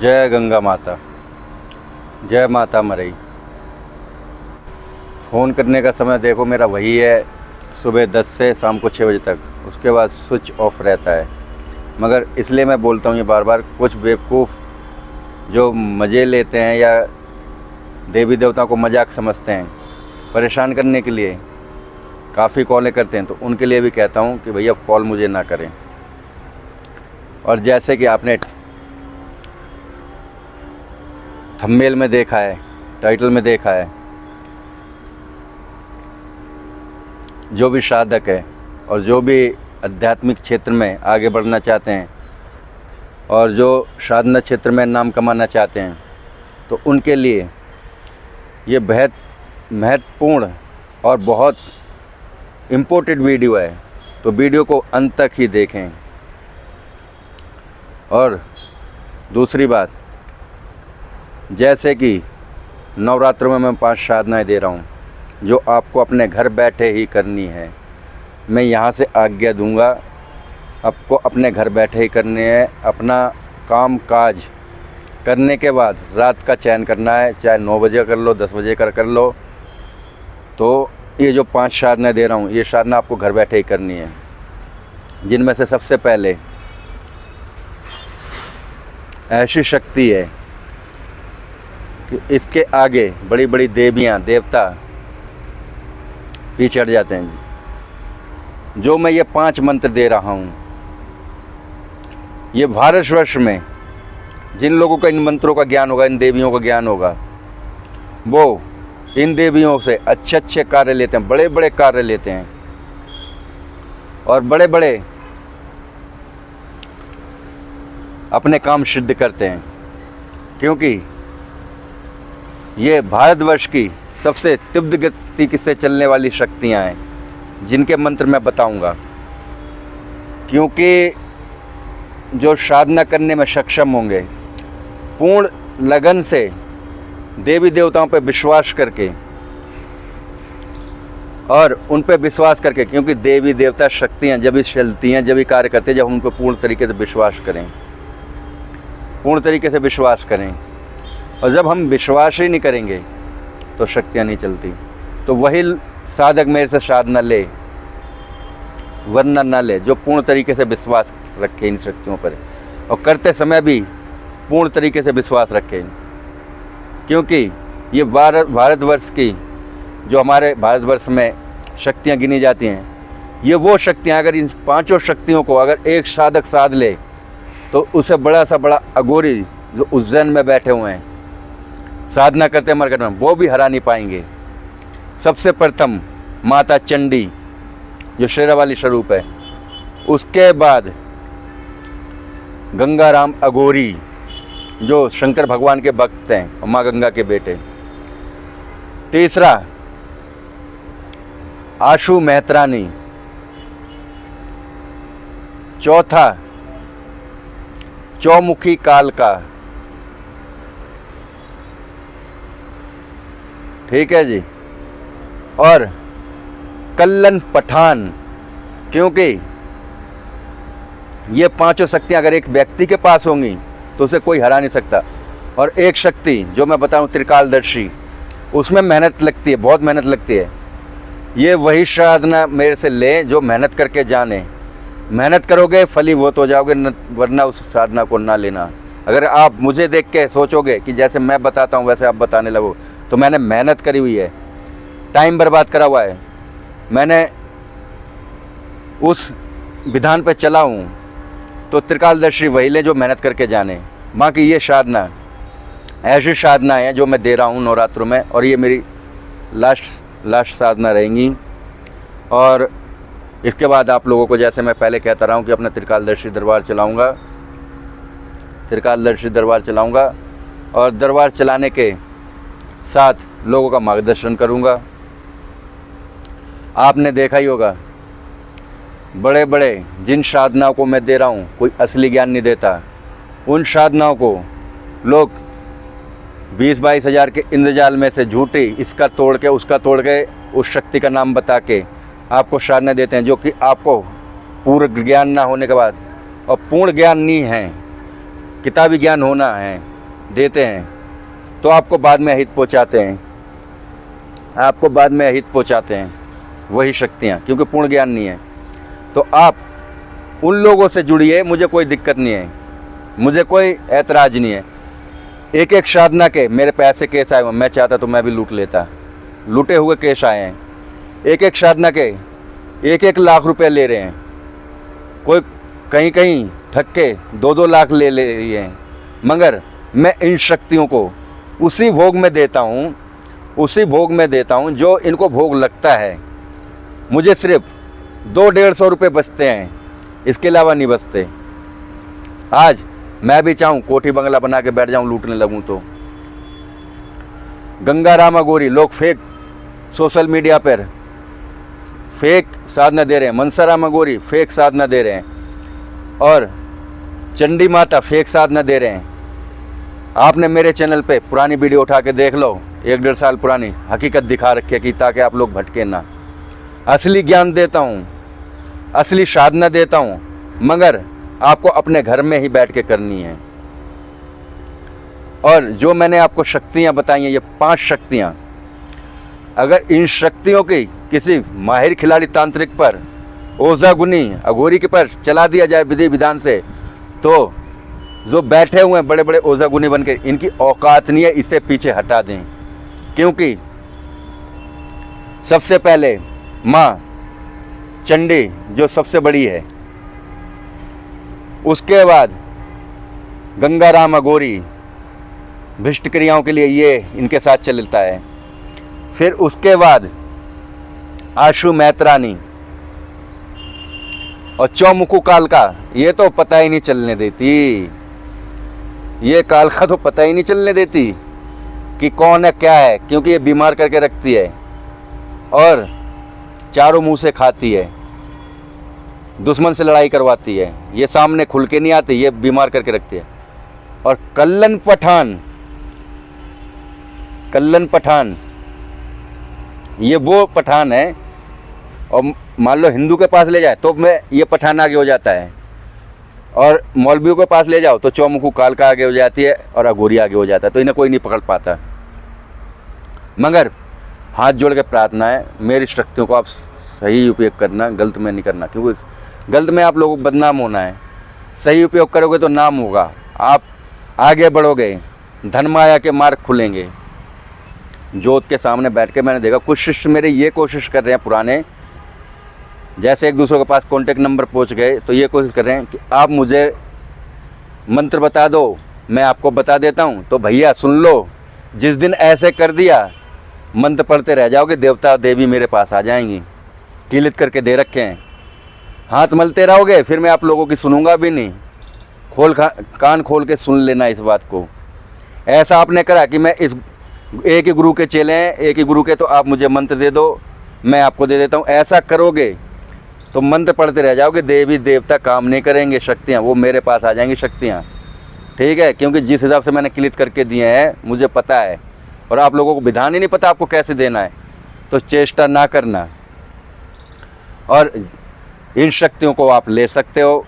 जय गंगा माता, जय माता मरई। फ़ोन करने का समय देखो मेरा वही है, सुबह 10 से शाम को 6 बजे तक। उसके बाद स्विच ऑफ रहता है। मगर इसलिए मैं बोलता हूँ ये बार बार, कुछ बेवकूफ़ जो मज़े लेते हैं या देवी देवताओं को मजाक समझते हैं, परेशान करने के लिए काफ़ी कॉलें करते हैं, तो उनके लिए भी कहता हूँ कि भैया कॉल मुझे ना करें। और जैसे कि आपने थंबनेल में देखा है, टाइटल में देखा है, जो भी साधक है और जो भी आध्यात्मिक क्षेत्र में आगे बढ़ना चाहते हैं और जो साधना क्षेत्र में नाम कमाना चाहते हैं, तो उनके लिए ये बेहद महत्वपूर्ण और बहुत इम्पोर्टेंट वीडियो है। तो वीडियो को अंत तक ही देखें। और दूसरी बात, जैसे कि नवरात्रों में मैं 5 साधनाएं दे रहा हूँ जो आपको अपने घर बैठे ही करनी है। मैं यहाँ से आज्ञा दूंगा, आपको अपने घर बैठे ही करने हैं। अपना काम काज करने के बाद रात का चयन करना है, चाहे 9 बजे कर लो, 10 बजे कर लो। तो ये जो 5 साधनाएं दे रहा हूँ, ये साधना आपको घर बैठे ही करनी है। जिनमें से सबसे पहले ऐसी शक्ति है कि इसके आगे बड़ी बड़ी देवियाँ देवता भी चढ़ जाते हैं। जो मैं ये 5 मंत्र दे रहा हूँ, ये भारतवर्ष में जिन लोगों को इन मंत्रों का ज्ञान होगा, इन देवियों का ज्ञान होगा, वो इन देवियों से अच्छे अच्छे कार्य लेते हैं, बड़े बड़े कार्य लेते हैं और बड़े बड़े अपने काम सिद्ध करते हैं। क्योंकि ये भारतवर्ष की सबसे तीव्र गति से चलने वाली शक्तियाँ हैं, जिनके मंत्र मैं बताऊंगा। क्योंकि जो साधना करने में सक्षम होंगे, पूर्ण लगन से देवी देवताओं पर विश्वास करके और उन पर विश्वास करके, क्योंकि देवी देवता शक्तियाँ जब भी चलती हैं, जब भी कार्य करते हैं, जब हम उन पर पूर्ण तरीके से विश्वास करें, पूर्ण तरीके से विश्वास करें। और जब हम विश्वास ही नहीं करेंगे तो शक्तियाँ नहीं चलती। तो वही साधक मेरे से साधना ले, वरना ना ले, जो पूर्ण तरीके से विश्वास रखे इन शक्तियों पर, और करते समय भी पूर्ण तरीके से विश्वास रखें। क्योंकि ये भारतवर्ष की, जो हमारे भारतवर्ष में शक्तियाँ गिनी जाती हैं, ये वो शक्तियाँ, अगर इन 5 शक्तियों को अगर एक साधक साध ले, तो उसे बड़ा सा बड़ा अघोरी जो उज्जैन में बैठे हुए हैं, साधना करते मरकर में, वो भी हरा नहीं पाएंगे। सबसे प्रथम माता चंडी, जो शेरावाली स्वरूप है। उसके बाद गंगाराम अघोरी, जो शंकर भगवान के भक्त हैं और माँ गंगा के बेटे। तीसरा आशु मेहतरानी। चौथा चौमुखी कालका। ठीक है जी। और कल्लन पठान। क्योंकि ये 5 शक्तियां अगर एक व्यक्ति के पास होंगी तो उसे कोई हरा नहीं सकता। और एक शक्ति जो मैं बताऊं, त्रिकालदर्शी, उसमें मेहनत लगती है, बहुत मेहनत लगती है। ये वही साधना मेरे से लें जो मेहनत करके जाने। मेहनत करोगे फलीभूत हो जाओगे, वरना उस साधना को ना लेना। अगर आप मुझे देख के सोचोगे कि जैसे मैं बताता हूँ वैसे आप बताने लगो, तो मैंने मेहनत करी हुई है, टाइम बर्बाद करा हुआ है, मैंने उस विधान पर चला हूँ। तो त्रिकालदर्शी वही ले जो मेहनत करके जाने। बाकी ये साधना ऐसी साधना है जो मैं दे रहा हूँ नवरात्रों में, और ये मेरी लास्ट साधना रहेंगी। और इसके बाद आप लोगों को, जैसे मैं पहले कहता रहा हूँ कि अपना त्रिकालदर्शी दरबार चलाऊँगा, त्रिकालदर्शी दरबार चलाऊँगा, और दरबार चलाने के साथ लोगों का मार्गदर्शन करूँगा। आपने देखा ही होगा, बड़े बड़े जिन साधनाओं को मैं दे रहा हूँ, कोई असली ज्ञान नहीं देता। उन साधनाओं को लोग 20-22 हज़ार के इंतजाल में से झूठी, इसका तोड़ के उसका तोड़ के, उस शक्ति का नाम बता के आपको साधना देते हैं, जो कि आपको पूर्ण ज्ञान ना होने के बाद, और पूर्ण ज्ञान नहीं है, किताबी ज्ञान होना है देते हैं तो आपको बाद में अहित पहुंचाते हैं, आपको बाद में अहित पहुंचाते हैं वही शक्तियाँ, क्योंकि पूर्ण ज्ञान नहीं है। तो आप उन लोगों से जुड़िए, मुझे कोई दिक्कत नहीं है, मुझे कोई ऐतराज नहीं है। एक एक साधना के मेरे पैसे केस आए हुए, मैं चाहता तो मैं भी लूट लेता, लूटे हुए केस आए हैं। एक एक साधना के 1-1 लाख रुपए ले रहे हैं, कोई कहीं कहीं ठग के 2-2 लाख ले रही हैं। मगर मैं इन शक्तियों को उसी भोग में देता हूँ, उसी भोग में देता हूँ जो इनको भोग लगता है। मुझे सिर्फ 200-150 रुपये बचते हैं, इसके अलावा नहीं बचते। आज मैं भी चाहूँ कोठी बंगला बना के बैठ जाऊँ, लूटने लगूँ तो। गंगा रामा गौरी लोग फेक सोशल मीडिया पर फेक साधना दे रहे हैं, मनसा रामा गौरी फेक साधना दे रहे हैं, और चंडी माता फेक साधना दे रहे हैं। आपने मेरे चैनल पे पुरानी वीडियो उठा के देख लो, 1-1.5 साल पुरानी हकीकत दिखा रखी है कि ताकि आप लोग भटके ना। असली ज्ञान देता हूँ, असली साधना देता हूँ, मगर आपको अपने घर में ही बैठ के करनी है। और जो मैंने आपको शक्तियाँ बताई हैं, ये 5 शक्तियाँ, अगर इन शक्तियों की किसी माहिर खिलाड़ी तांत्रिक पर, ओझा गुनी अघोरी के पर चला दिया जाए विधि विधान से, तो जो बैठे हुए हैं बड़े बड़े ओझा गुनी बन के, इनकी औकात नहीं है, इससे पीछे हटा दें। क्योंकि सबसे पहले माँ चंडी जो सबसे बड़ी है, उसके बाद गंगा राम अघोरी भ्रष्ट क्रियाओं के लिए ये इनके साथ चलता है, फिर उसके बाद आशु मैत्रानी, और चौमुखू काल का, ये तो पता ही नहीं चलने देती, ये काल का तो पता ही नहीं चलने देती कि कौन है क्या है, क्योंकि ये बीमार करके रखती है और चारों मुंह से खाती है, दुश्मन से लड़ाई करवाती है, ये सामने खुल के नहीं आती, ये बीमार करके रखती है। और कल्लन पठान ये वो पठान है, और मान लो हिंदू के पास ले जाए तो मैं ये पठान आगे हो जाता है, और मौलवियों के पास ले जाओ तो चौमुखू काल का आगे हो जाती है और अघोरी आगे हो जाता है, तो इन्हें कोई नहीं पकड़ पाता। मगर हाथ जोड़ के प्रार्थना है, मेरी शक्तियों को आप सही उपयोग करना, गलत में नहीं करना, क्योंकि गलत में आप लोगों को बदनाम होना है। सही उपयोग करोगे तो नाम होगा, आप आगे बढ़ोगे, धन माया के मार्ग खुलेंगे। जोत के सामने बैठ के मैंने देखा कुछ शिष्य मेरे ये कोशिश कर रहे हैं, पुराने जैसे एक दूसरे के पास कॉन्टेक्ट नंबर पहुंच गए तो ये कोशिश कर रहे हैं कि आप मुझे मंत्र बता दो, मैं आपको बता देता हूं। तो भैया सुन लो, जिस दिन ऐसे कर दिया, मंत्र पढ़ते रह जाओगे, देवता देवी मेरे पास आ जाएंगी, किलित करके दे रखे हैं, हाथ मलते रहोगे, फिर मैं आप लोगों की सुनूंगा भी नहीं। कान खोल के सुन लेना इस बात को। ऐसा आपने करा कि मैं इस एक ही गुरु के चेले हैं, एक ही गुरु के, तो आप मुझे मंत्र दे दो, मैं आपको दे देता हूँ। ऐसा करोगे तो मंत्र पढ़ते रह जाओगे, देवी देवता काम नहीं करेंगे, शक्तियाँ वो मेरे पास आ जाएंगी शक्तियाँ, ठीक है। क्योंकि जिस हिसाब से मैंने क्लिक करके दिए हैं मुझे पता है, और आप लोगों को विधान ही नहीं पता आपको कैसे देना है, तो चेष्टा ना करना। और इन शक्तियों को आप ले सकते हो।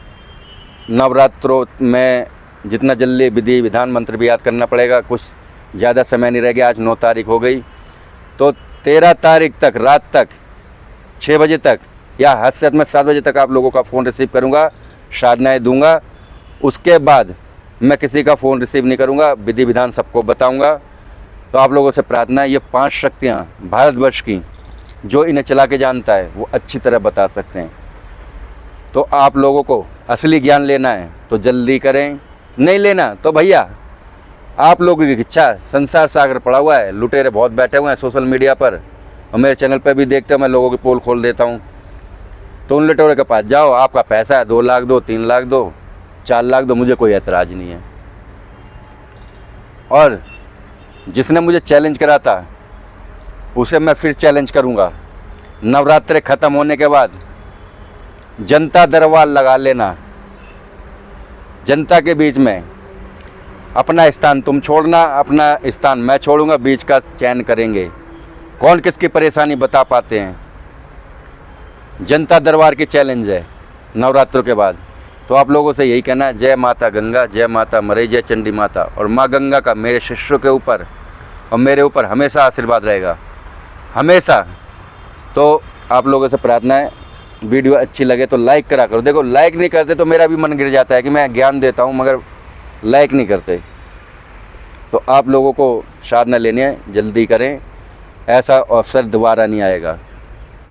नवरात्रों में जितना जल्दी विधि विधान मंत्र भी याद करना पड़ेगा, कुछ ज़्यादा समय नहीं रह गया। आज 9 तारीख हो गई, तो 13 तारीख तक रात तक 6 बजे तक या हद से हद में 7 बजे तक आप लोगों का फ़ोन रिसीव करूंगा, साधनाएं दूंगा। उसके बाद मैं किसी का फ़ोन रिसीव नहीं करूंगा, विधि विधान सबको बताऊंगा। तो आप लोगों से प्रार्थना है, ये 5 शक्तियाँ भारतवर्ष की, जो इन्हें चला के जानता है वो अच्छी तरह बता सकते हैं। तो आप लोगों को असली ज्ञान लेना है तो जल्दी करें, नहीं लेना तो भैया आप लोगों की इच्छा, संसार सागर पड़ा हुआ है, लुटेरे बहुत बैठे हुए हैं सोशल मीडिया पर, और मेरे चैनल पर भी देखते हो मैं लोगों की पोल खोल देता हूँ। तो उन लुटेरों के पास जाओ, आपका पैसा है, 2 लाख दो, 3 लाख दो, 4 लाख दो, मुझे कोई ऐतराज़ नहीं है। और जिसने मुझे चैलेंज करा था उसे मैं फिर चैलेंज करूँगा, नवरात्रे ख़त्म होने के बाद जनता दरबार लगा लेना, जनता के बीच में अपना स्थान तुम छोड़ना, अपना स्थान मैं छोड़ूंगा, बीच का चयन करेंगे, कौन किसकी परेशानी बता पाते हैं। जनता दरबार की चैलेंज है नवरात्रों के बाद, तो आप लोगों से यही कहना है, जय माता गंगा, जय माता मरई, जय चंडी माता। और माँ गंगा का मेरे शिष्यों के ऊपर और मेरे ऊपर हमेशा आशीर्वाद रहेगा, हमेशा। तो आप लोगों से प्रार्थना है, वीडियो अच्छी लगे तो लाइक करा करो। देखो लाइक नहीं करते तो मेरा भी मन गिर जाता है कि मैं ज्ञान देता हूँ मगर लाइक नहीं करते। तो आप लोगों को साधना लेनी है, जल्दी करें, ऐसा अवसर दोबारा नहीं आएगा।